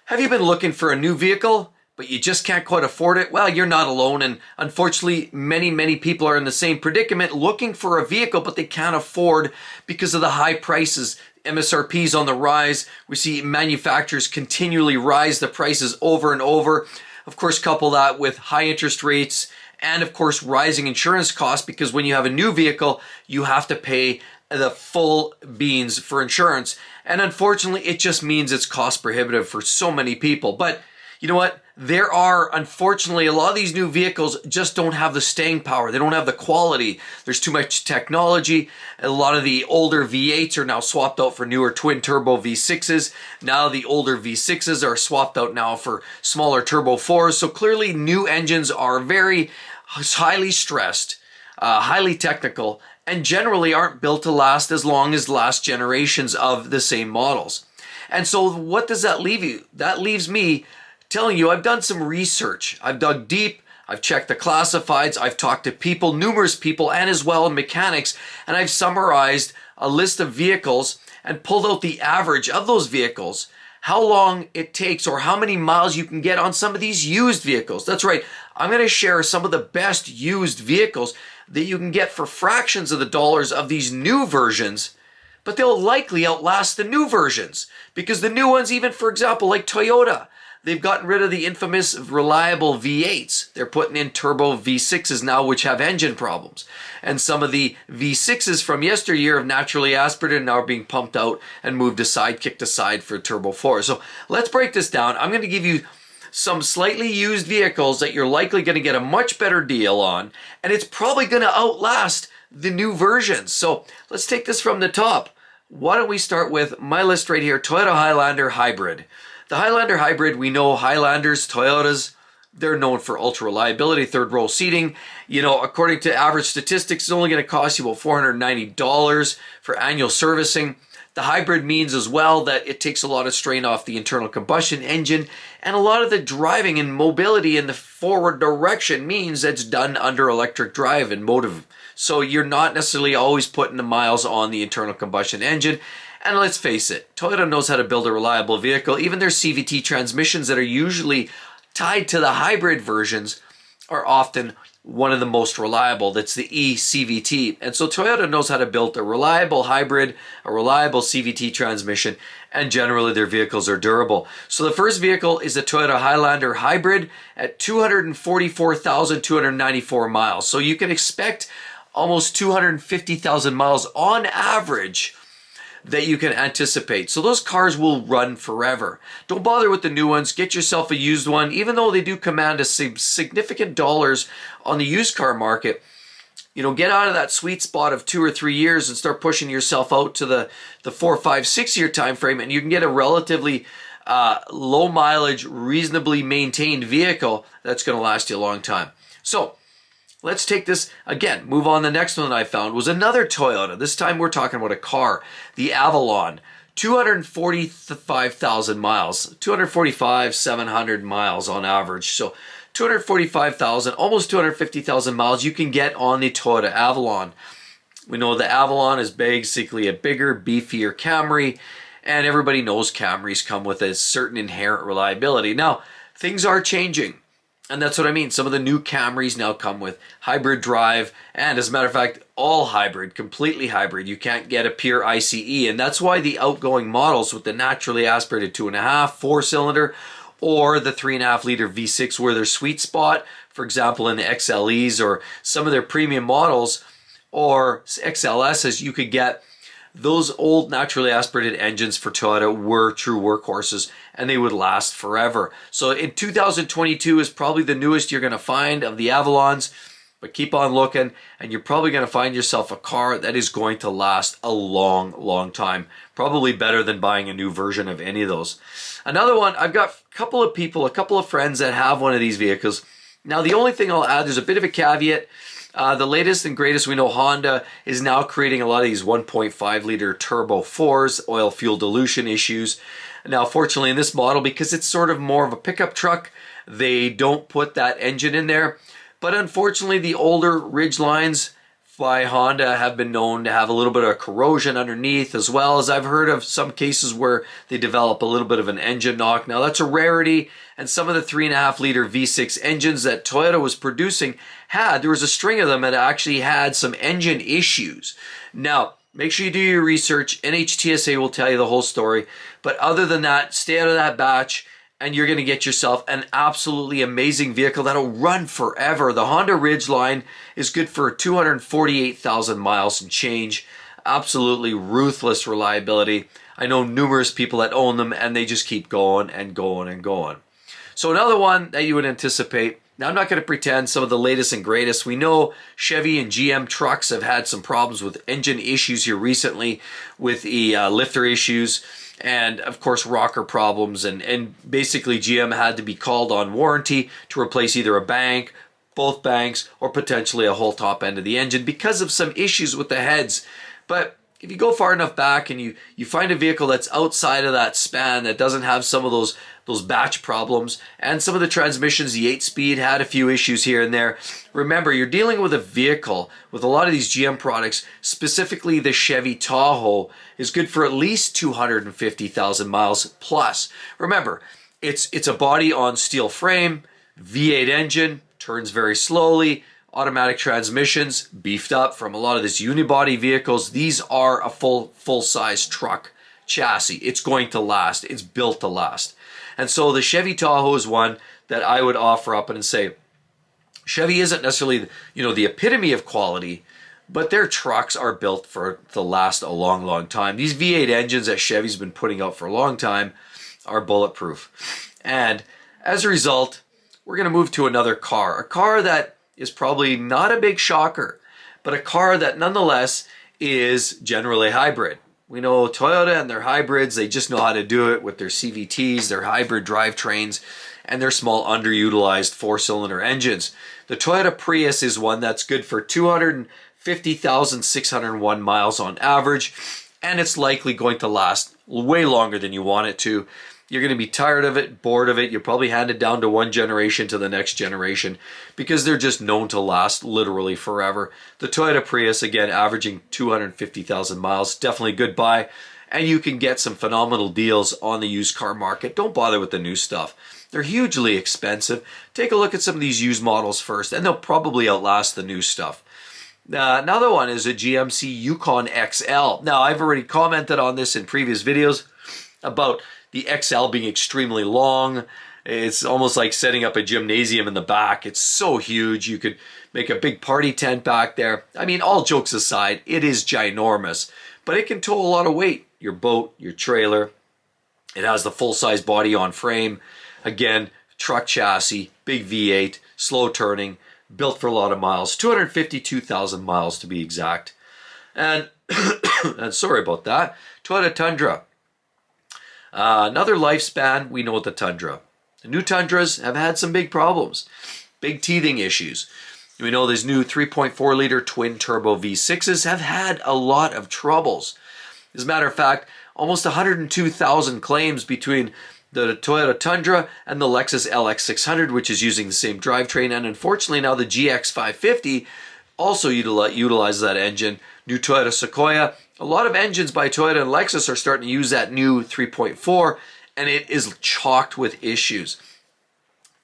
Have you been looking for a new vehicle, but you just can't quite afford it? Well, you're not alone, and unfortunately, many people are in the same predicament looking for a vehicle, but they can't afford because of the high prices. MSRPs on the rise. We see manufacturers continually rise the prices over and over. Of course, couple that with high interest rates and, of course, rising insurance costs, because when you have a new vehicle, you have to pay the full beans for insurance. And unfortunately, it just means it's cost prohibitive for so many people. But you know what? There are, unfortunately, a lot of these new vehicles just don't have the staying power. They don't have the quality. There's too much technology. A lot of the older V8s are now swapped out for newer twin turbo V6s. Now the older V6s are swapped out now for smaller turbo 4s. So clearly new engines are very highly stressed, highly technical, and generally aren't built to last as long as last generations of the same models. And so what does that leave you? That leaves me telling you I've done some research. I've dug deep. I've checked the classifieds. I've talked to people, numerous people, and as well mechanics. And I've summarized a list of vehicles and pulled out the average of those vehicles, how long it takes or how many miles you can get on some of these used vehicles. That's right. I'm going to share some of the best used vehicles that you can get for fractions of the dollars of these new versions, but they'll likely outlast the new versions because the new ones, even for example, like Toyota, they've gotten rid of the infamous reliable V8s. They're putting in turbo V6s now, which have engine problems. And some of the V6s from yesteryear have naturally aspirated and now are being pumped out and moved aside, kicked aside for turbo 4. So let's break this down. I'm going to give you some slightly used vehicles that you're likely going to get a much better deal on, and it's probably going to outlast the new versions. So let's take this from the top. Why don't we start with my list right here, Toyota Highlander Hybrid. The Highlander Hybrid, we know Highlanders, Toyotas, they're known for ultra reliability, third row seating. You know, according to average statistics, it's only going to cost you about $490 for annual servicing. The hybrid means as well that it takes a lot of strain off the internal combustion engine, and a lot of the driving and mobility in the forward direction means it's done under electric drive and motive. So you're not necessarily always putting the miles on the internal combustion engine. And let's face it, Toyota knows how to build a reliable vehicle. Even their CVT transmissions that are usually tied to the hybrid versions are often one of the most reliable. That's the eCVT. And so Toyota knows how to build a reliable hybrid, a reliable CVT transmission, and generally their vehicles are durable. So the first vehicle is the Toyota Highlander Hybrid at 244,294 miles. So you can expect almost 250,000 miles on average that you can anticipate. So those cars will run forever. Don't bother with the new ones. Get yourself a used one. Even though they do command a significant dollars on the used car market, you know, get out of that sweet spot of 2 or 3 years and start pushing yourself out to the 4, 5, 6 year time frame, and you can get a relatively low mileage, reasonably maintained vehicle that's going to last you a long time. So let's take this again. Move on. The next one I found was another Toyota. This time we're talking about a car, the Avalon, 245,000 miles, 245,700 miles on average. So 245,000, almost 250,000 miles you can get on the Toyota Avalon. We know the Avalon is basically a bigger, beefier Camry, and everybody knows Camrys come with a certain inherent reliability. Now, things are changing. And that's what I mean. Some of the new Camrys now come with hybrid drive, and as a matter of fact, all hybrid, completely hybrid. You can't get a pure ICE, and that's why the outgoing models with the naturally aspirated 2.5, 4-cylinder, or the 3.5 liter V6 were their sweet spot. For example, in the XLEs or some of their premium models or XLSs, you could get those old naturally aspirated engines for Toyota were true workhorses, and they would last forever. So in 2022 is probably the newest you're going to find of the Avalons, but keep on looking and you're probably going to find yourself a car that is going to last a long time. Probably better than buying a new version of any of those. Another one, I've got a couple of people, a couple of friends that have one of these vehicles. Now the only thing I'll add, there's a bit of a caveat. The latest and greatest, we know Honda is now creating a lot of these 1.5 liter turbo 4s, oil fuel dilution issues. Now, fortunately in this model, because it's sort of more of a pickup truck, they don't put that engine in there. But unfortunately, the older Ridgelines by Honda have been known to have a little bit of corrosion underneath, as well as I've heard of some cases where they develop a little bit of an engine knock. Now that's a rarity, and some of the 3.5 liter V6 engines that Toyota was producing there was a string of them that actually had some engine issues. Now, make sure you do your research. NHTSA will tell you the whole story, but other than that, stay out of that batch, and you're going to get yourself an absolutely amazing vehicle that'll run forever. The Honda Ridgeline is good for 248,000 miles and change. Absolutely ruthless reliability. I know numerous people that own them, and they just keep going and going and going. So another one that you would anticipate. Now, I'm not going to pretend some of the latest and greatest. We know Chevy and GM trucks have had some problems with engine issues here recently with the lifter issues, and of course rocker problems, and basically GM had to be called on warranty to replace either a bank, both banks, or potentially a whole top end of the engine because of some issues with the heads. But if you go far enough back and you find a vehicle that's outside of that span, that doesn't have some of those batch problems, and some of the transmissions, the 8-speed had a few issues here and there. Remember, you're dealing with a vehicle with a lot of these GM products, specifically the Chevy Tahoe, is good for at least 250,000 miles plus. Remember, it's a body on steel frame, V8 engine, turns very slowly, automatic transmissions, beefed up from a lot of these unibody vehicles. These are a full-size truck chassis. It's going to last. It's built to last. And so the Chevy Tahoe is one that I would offer up and say, Chevy isn't necessarily, the epitome of quality, but their trucks are built to last a long, long time. These V8 engines that Chevy's been putting out for a long time are bulletproof. And as a result, we're going to move to another car. A car that is probably not a big shocker, but a car that nonetheless is generally hybrid. We know Toyota and their hybrids, they just know how to do it with their CVTs, their hybrid drivetrains, and their small underutilized 4-cylinder engines. The Toyota Prius is one that's good for 250,601 miles on average, and it's likely going to last way longer than you want it to. You're going to be tired of it, bored of it. You'll probably hand it down to one generation to the next generation because they're just known to last literally forever. The Toyota Prius, again, averaging 250,000 miles, definitely a good buy. And you can get some phenomenal deals on the used car market. Don't bother with the new stuff. They're hugely expensive. Take a look at some of these used models first, and they'll probably outlast the new stuff. Another one is a GMC Yukon XL. Now, I've already commented on this in previous videos about the XL being extremely long. It's almost like setting up a gymnasium in the back. It's so huge. You could make a big party tent back there. I mean, all jokes aside, it is ginormous, but it can tow a lot of weight. Your boat, your trailer. It has the full-size body on frame. Again, truck chassis, big V8, slow turning, built for a lot of miles. 252,000 miles to be exact. And, and sorry about that, Toyota Tundra. Another lifespan, we know the Tundra. The new Tundras have had some big problems, big teething issues. We know these new 3.4 liter twin turbo V6s have had a lot of troubles. As a matter of fact, almost 102,000 claims between the Toyota Tundra and the Lexus LX600, which is using the same drivetrain, and unfortunately now the GX550 also utilizes that engine. New Toyota Sequoia. A lot of engines by Toyota and Lexus are starting to use that new 3.4, and it is chocked with issues.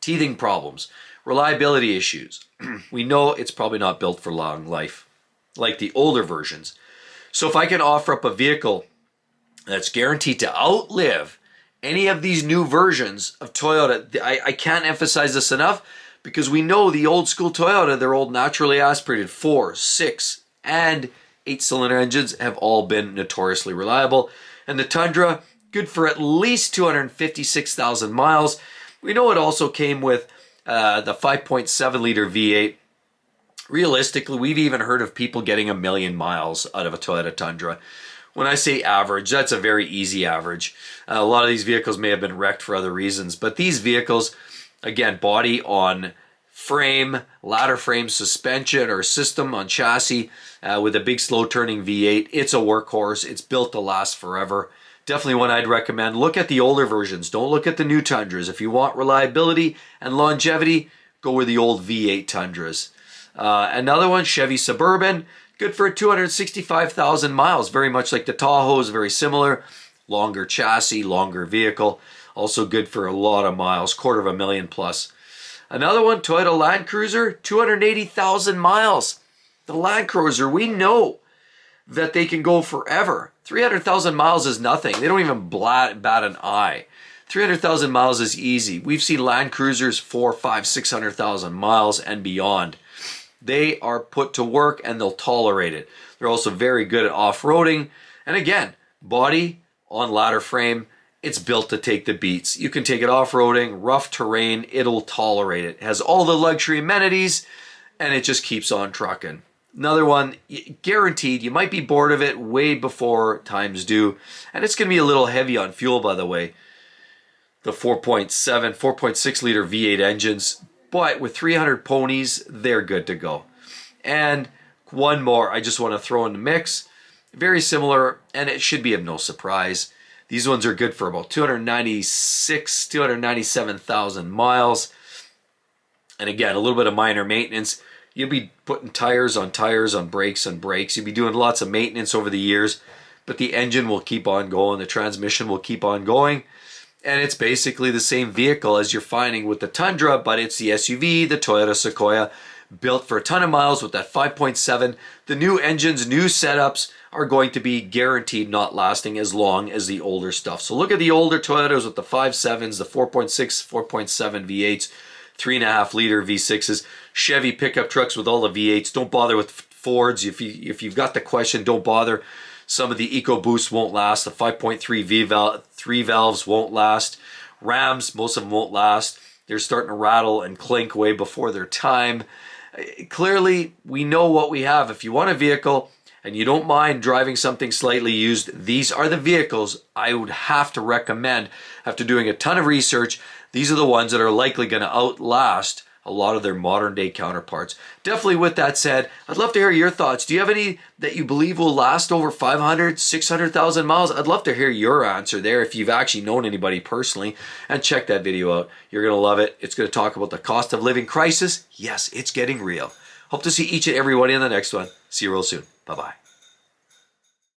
Teething problems, reliability issues. We know it's probably not built for long life, like the older versions. So if I can offer up a vehicle that's guaranteed to outlive any of these new versions of Toyota, I can't emphasize this enough, because we know the old school Toyota, their old naturally aspirated 4, 6, and 8-cylinder engines have all been notoriously reliable. And the Tundra, good for at least 256,000 miles. We know it also came with the 5.7 liter V8. Realistically, we've even heard of people getting 1 million miles out of a Toyota Tundra. When I say average, that's a very easy average. A lot of these vehicles may have been wrecked for other reasons, but these vehicles, again, body on frame, ladder frame suspension or system on chassis with a big slow turning V8. It's a workhorse. It's built to last forever. Definitely one I'd recommend. Look at the older versions. Don't look at the new Tundras. If you want reliability and longevity, go with the old V8 Tundras. Another one, Chevy Suburban, good for 265,000 miles. Very much like the Tahoe, is very similar. Longer chassis, longer vehicle. Also good for a lot of miles, 250,000 plus. Another one, Toyota Land Cruiser, 280,000 miles. The Land Cruiser, we know that they can go forever. 300,000 miles is nothing. They don't even bat an eye. 300,000 miles is easy. We've seen Land Cruisers 400, 500, 600,000 miles and beyond. They are put to work and they'll tolerate it. They're also very good at off-roading. And again, body on ladder frame, it's built to take the beats. You can take it off-roading, rough terrain, it'll tolerate it. It has all the luxury amenities and it just keeps on trucking. Another one, guaranteed, you might be bored of it way before time's due. And it's going to be a little heavy on fuel, by the way. The 4.7, 4.6 liter V8 engines. But with 300 ponies, they're good to go. And one more I just want to throw in the mix. Very similar, and it should be of no surprise. These ones are good for about 297,000 miles. And again, a little bit of minor maintenance. You'll be putting tires on brakes on brakes. You'll be doing lots of maintenance over the years, but the engine will keep on going. The transmission will keep on going. And it's basically the same vehicle as you're finding with the Tundra, but it's the SUV, the Toyota Sequoia, built for a ton of miles with that 5.7. The new engines, new setups are going to be guaranteed not lasting as long as the older stuff. So look at the older Toyotas with the 5.7s, the 4.6, 4.7 V8s, 3.5 liter V6s, Chevy pickup trucks with all the V8s. Don't bother with Fords. If you've got the question, don't bother. Some of the EcoBoost won't last. The 5.3 3 valves won't last. Rams, most of them won't last. They're starting to rattle and clink way before their time. Clearly, we know what we have. If you want a vehicle and you don't mind driving something slightly used, these are the vehicles I would have to recommend. After doing a ton of research, these are the ones that are likely going to outlast a lot of their modern day counterparts. Definitely, with that said, I'd love to hear your thoughts. Do you have any that you believe will last over 500, 600,000 miles? I'd love to hear your answer there if you've actually known anybody personally. And check that video out. You're going to love it. It's going to talk about the cost of living crisis. Yes, it's getting real. Hope to see each and every one in the next one. See you real soon. Bye-bye.